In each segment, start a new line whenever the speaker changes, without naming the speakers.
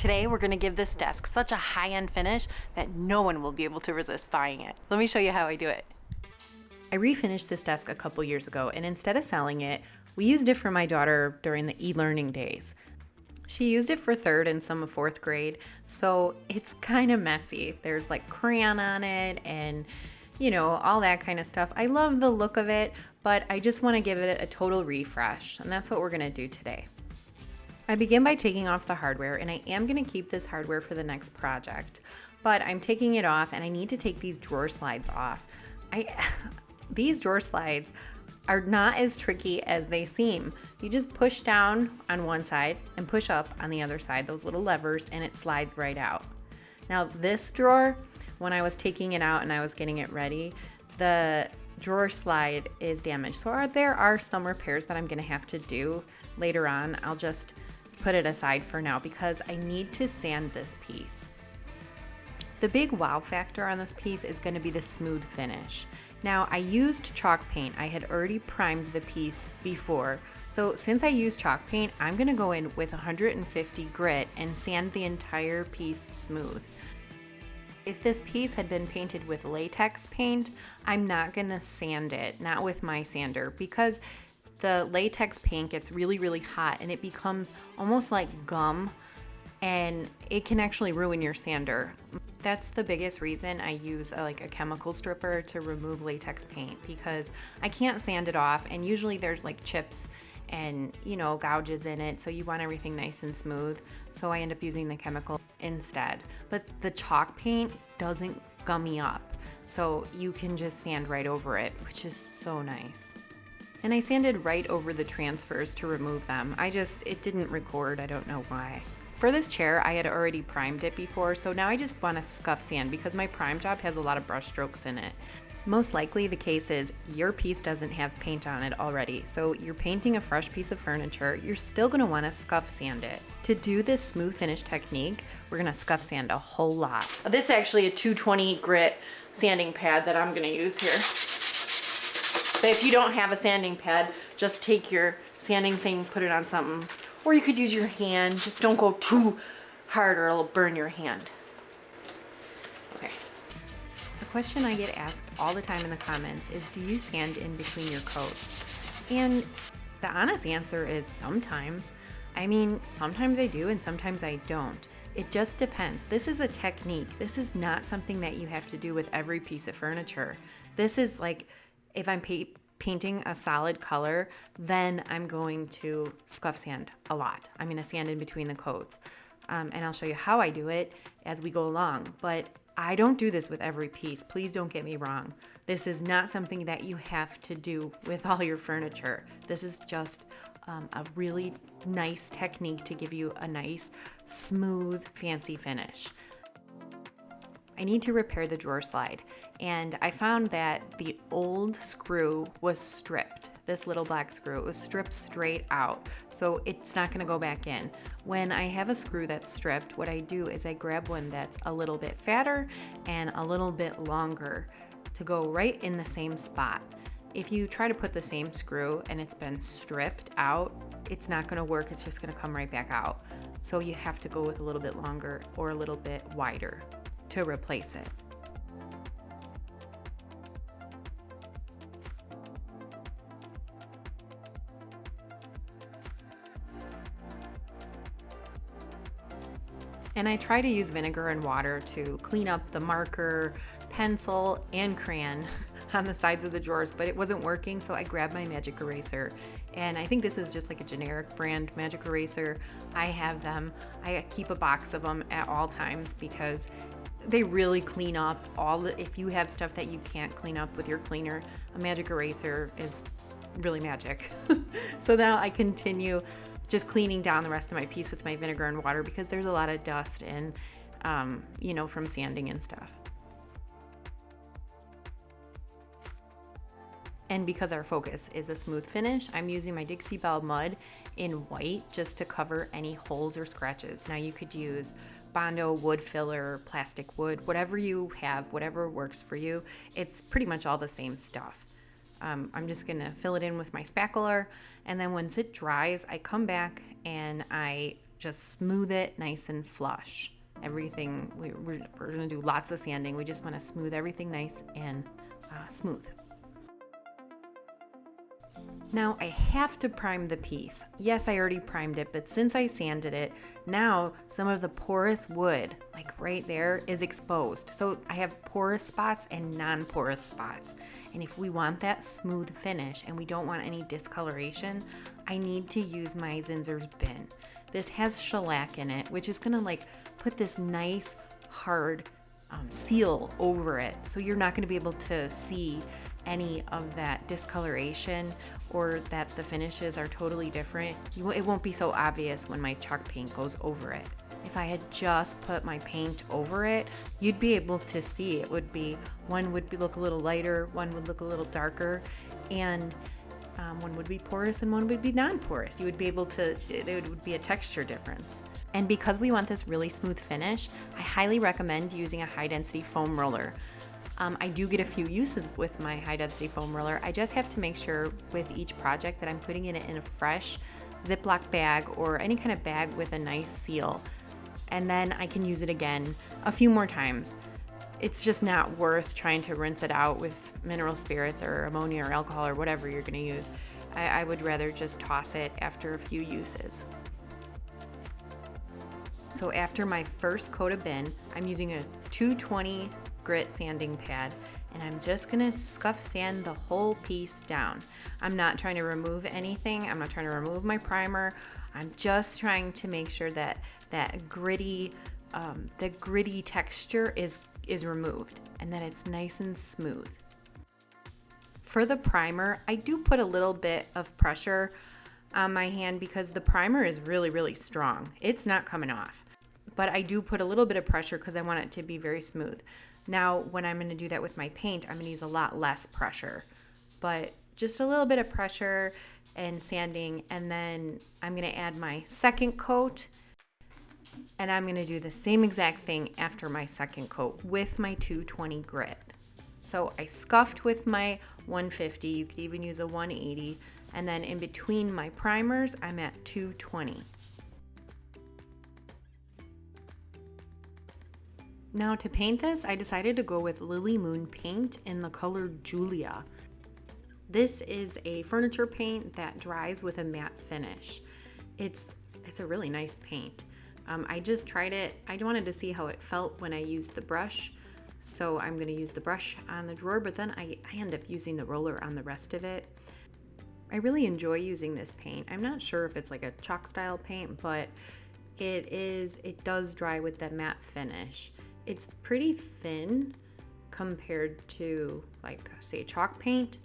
Today we're going to give this desk such a high-end finish that no one will be able to resist buying it. Let me show you how I do it. I refinished this desk a couple years ago, and instead of selling it, we used it for my daughter during the e-learning days. She used it for third and some of fourth grade, so it's kind of messy. There's like crayon on it and all that kind of stuff. I love the look of it, but I just want to give it a total refresh, and that's what we're going to do today. I begin by taking off the hardware, and I am going to keep this hardware for the next project, but I'm taking it off, and I need to take these drawer slides off. These drawer slides are not as tricky as they seem. You just push down on one side and push up on the other side, those little levers, and it slides right out. Now this drawer, when I was taking it out and I was getting it ready, the drawer slide is damaged. So there are some repairs that I'm gonna have to do later on. I'll just put it aside for now because I need to sand this piece. The big wow factor on this piece is going to be the smooth finish. Now, I used chalk paint. I had already primed the piece before. So since I used chalk paint, I'm going to go in with 150 grit and sand the entire piece smooth. If this piece had been painted with latex paint, I'm not going to sand it, not with my sander, because the latex paint gets really, really hot and it becomes almost like gum, and it can actually ruin your sander. That's the biggest reason I use a chemical stripper to remove latex paint, because I can't sand it off, and usually there's like chips and gouges in it, so you want everything nice and smooth. So I end up using the chemical instead. But the chalk paint doesn't gummy up, so you can just sand right over it, which is so nice. And I sanded right over the transfers to remove them. It didn't record, I don't know why. For this chair, I had already primed it before, so now I just want to scuff sand because my prime job has a lot of brush strokes in it. Most likely the case is your piece doesn't have paint on it already, so you're painting a fresh piece of furniture, you're still going to want to scuff sand it. To do this smooth finish technique, we're going to scuff sand a whole lot. This is actually a 220 grit sanding pad that I'm going to use here. But if you don't have a sanding pad, just take your sanding thing, put it on something. Or you could use your hand. Just don't go too hard or it'll burn your hand. Okay. The question I get asked all the time in the comments is, do you sand in between your coats? And the honest answer is sometimes. I mean, sometimes I do and sometimes I don't. It just depends. This is a technique. This is not something that you have to do with every piece of furniture. This is like, if I'm painting a solid color, then I'm going to scuff sand a lot. I'm going to sand in between the coats. And I'll show you how I do it as we go along. But I don't do this with every piece. Please don't get me wrong. This is not something that you have to do with all your furniture. This is just a really nice technique to give you a nice, smooth, fancy finish. I need to repair the drawer slide, and I found that the old screw was stripped. This little black screw, it was stripped straight out, so it's not going to go back in. When I have a screw that's stripped, what I do is I grab one that's a little bit fatter and a little bit longer to go right in the same spot. If you try to put the same screw and it's been stripped out, it's not going to work. It's just going to come right back out. So you have to go with a little bit longer or a little bit wider to replace it. And I try to use vinegar and water to clean up the marker, pencil, and crayon on the sides of the drawers, but it wasn't working, so I grabbed my magic eraser. And I think this is just like a generic brand magic eraser. I have them. I keep a box of them at all times because they really clean up if you have stuff that you can't clean up with your cleaner, a magic eraser is really magic. So now I continue just cleaning down the rest of my piece with my vinegar and water because there's a lot of dust and, from sanding and stuff. And because our focus is a smooth finish, I'm using my Dixie Belle mud in white just to cover any holes or scratches. Now you could use Bondo, wood filler, plastic wood, whatever you have, whatever works for you. It's pretty much all the same stuff. I'm just gonna fill it in with my spackler, and then once it dries, I come back and I just smooth it nice and flush. Everything, we're going to do lots of sanding. We just want to smooth everything nice and smooth. Now I have to prime the piece. Yes, I already primed it, but since I sanded it, now some of the porous wood, like right there, is exposed. So I have porous spots and non-porous spots. And if we want that smooth finish and we don't want any discoloration, I need to use my Zinssers bin. This has shellac in it, which is gonna like put this nice hard seal over it. So you're not gonna be able to see any of that discoloration or that the finishes are totally different. It won't be so obvious when my chalk paint goes over it. If I had just put my paint over it, you'd be able to see. It would be, one would look a little lighter, one would look a little darker, and one would be porous and one would be non-porous. You would be able to, there would be a texture difference. And because we want this really smooth finish, I highly recommend using a high density foam roller. I do get a few uses with my high density foam roller. I just have to make sure with each project that I'm putting it in a fresh Ziploc bag or any kind of bag with a nice seal. And then I can use it again a few more times. It's just not worth trying to rinse it out with mineral spirits or ammonia or alcohol or whatever you're gonna use. I would rather just toss it after a few uses. So after my first coat of bin, I'm using a 220 grit sanding pad, and I'm just gonna scuff sand the whole piece down. I'm not trying to remove anything. I'm not trying to remove my primer. I'm just trying to make sure that that gritty, the gritty texture is removed and that it's nice and smooth. For the primer, I do put a little bit of pressure on my hand because the primer is really, really strong. It's not coming off, but I do put a little bit of pressure because I want it to be very smooth. Now, when I'm gonna do that with my paint, I'm gonna use a lot less pressure, but just a little bit of pressure and sanding, and then I'm gonna add my second coat, and I'm gonna do the same exact thing after my second coat with my 220 grit. So I scuffed with my 150, you could even use a 180, and then in between my primers, I'm at 220. Now to paint this, I decided to go with Lily Moon paint in the color Julia. This is a furniture paint that dries with a matte finish. It's a really nice paint. I just tried it. I wanted to see how it felt when I used the brush. So I'm gonna use the brush on the drawer, but then I end up using the roller on the rest of it. I really enjoy using this paint. I'm not sure if it's like a chalk style paint, but it does dry with the matte finish. It's pretty thin compared to like say chalk paint.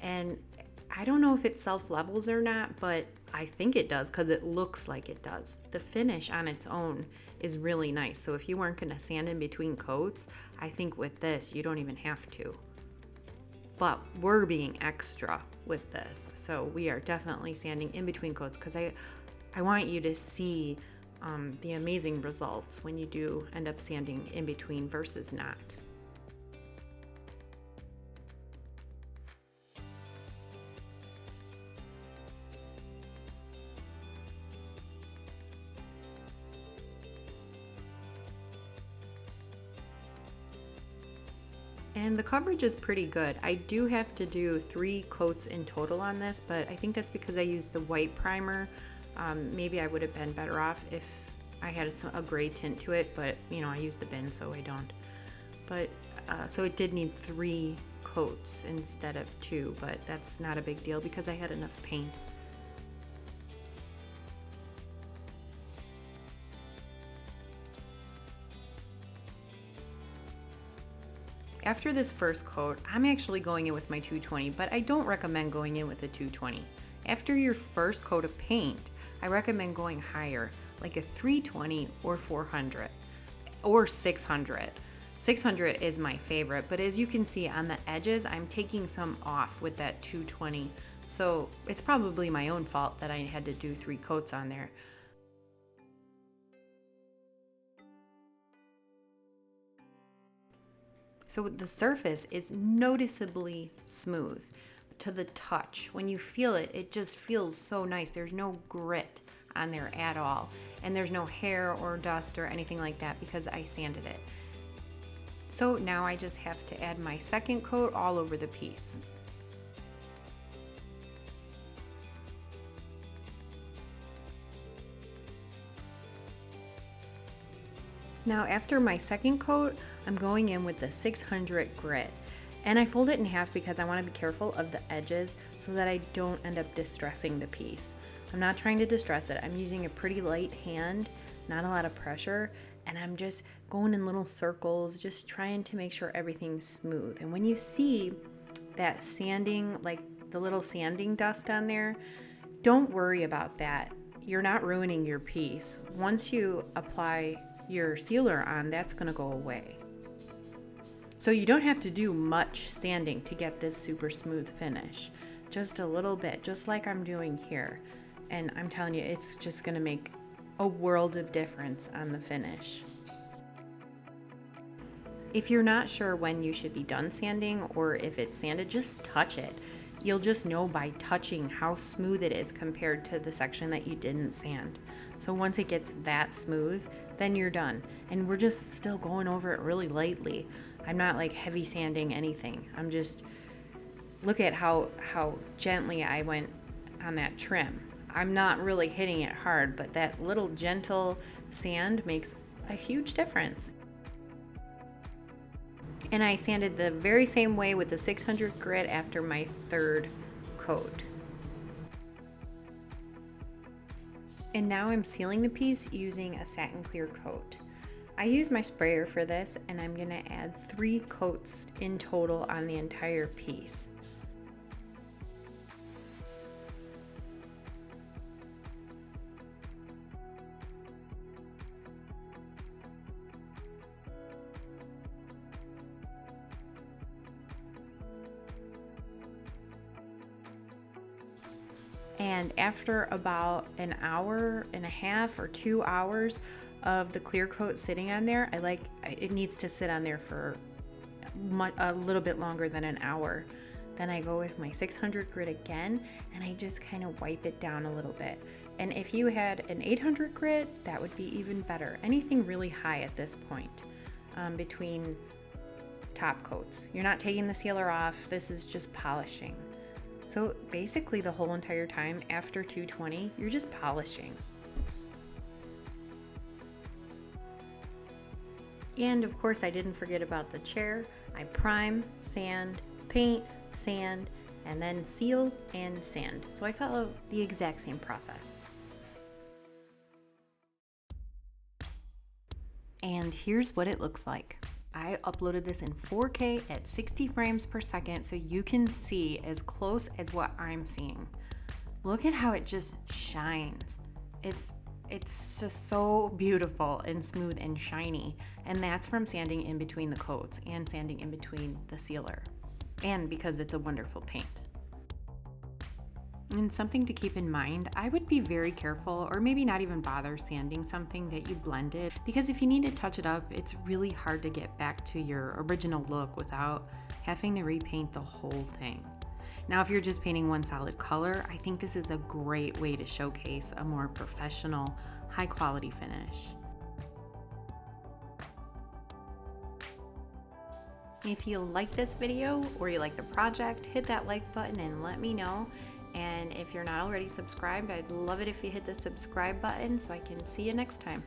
And I don't know if it self-levels or not, but I think it does because it looks like it does. The finish on its own is really nice. So if you weren't gonna sand in between coats, I think with this, you don't even have to. But we're being extra with this. So we are definitely sanding in between coats because I want you to see the amazing results when you do end up sanding in between versus not. And the coverage is pretty good. I do have to do 3 coats in total on this, but I think that's because I used the white primer. Maybe I would have been better off if I had a gray tint to it, but you know, I used the bin, so I don't. But so it did need 3 coats instead of 2, but that's not a big deal because I had enough paint. After this first coat, I'm actually going in with my 220, but I don't recommend going in with a 220. After your first coat of paint, I recommend going higher, like a 320 or 400 or 600. 600 is my favorite, but as you can see on the edges, I'm taking some off with that 220. So it's probably my own fault that I had to do 3 coats on there. So the surface is noticeably smooth to the touch. When you feel it, it just feels so nice. There's no grit on there at all. And there's no hair or dust or anything like that because I sanded it. So now I just have to add my second coat all over the piece. Now after my second coat, I'm going in with the 600 grit. And I fold it in half because I want to be careful of the edges so that I don't end up distressing the piece. I'm not trying to distress it. I'm using a pretty light hand, not a lot of pressure, and I'm just going in little circles, just trying to make sure everything's smooth. And when you see that sanding, like the little sanding dust on there, don't worry about that. You're not ruining your piece. Once you apply your sealer on, that's going to go away. So you don't have to do much sanding to get this super smooth finish. Just a little bit, just like I'm doing here. And I'm telling you, it's just gonna make a world of difference on the finish. If you're not sure when you should be done sanding or if it's sanded, just touch it. You'll just know by touching how smooth it is compared to the section that you didn't sand. So once it gets that smooth, then you're done. And we're just still going over it really lightly. I'm not like heavy sanding anything. I'm just, look at how gently I went on that trim. I'm not really hitting it hard, but that little gentle sand makes a huge difference. And I sanded the very same way with the 600 grit after my third coat. And now I'm sealing the piece using a satin clear coat. I use my sprayer for this, and I'm gonna add 3 coats in total on the entire piece. And after about an hour and a half or 2 hours of the clear coat sitting on there, it needs to sit on there for a little bit longer than an hour. Then I go with my 600 grit again, and I just kind of wipe it down a little bit. And if you had an 800 grit, that would be even better. Anything really high at this point between top coats. You're not taking the sealer off. This is just polishing. So basically the whole entire time after 220, you're just polishing. And of course I didn't forget about the chair. I prime, sand, paint, sand, and then seal and sand. So I follow the exact same process. And here's what it looks like. I uploaded this in 4K at 60 frames per second so you can see as close as what I'm seeing. Look at how it just shines. It's just so beautiful and smooth and shiny. And that's from sanding in between the coats and sanding in between the sealer. And because it's a wonderful paint. And something to keep in mind, I would be very careful, or maybe not even bother sanding something that you blended, because if you need to touch it up, it's really hard to get back to your original look without having to repaint the whole thing. Now, if you're just painting one solid color, I think this is a great way to showcase a more professional, high quality finish. If you like this video or you like the project, hit that like button and let me know. And if you're not already subscribed, I'd love it if you hit the subscribe button so I can see you next time.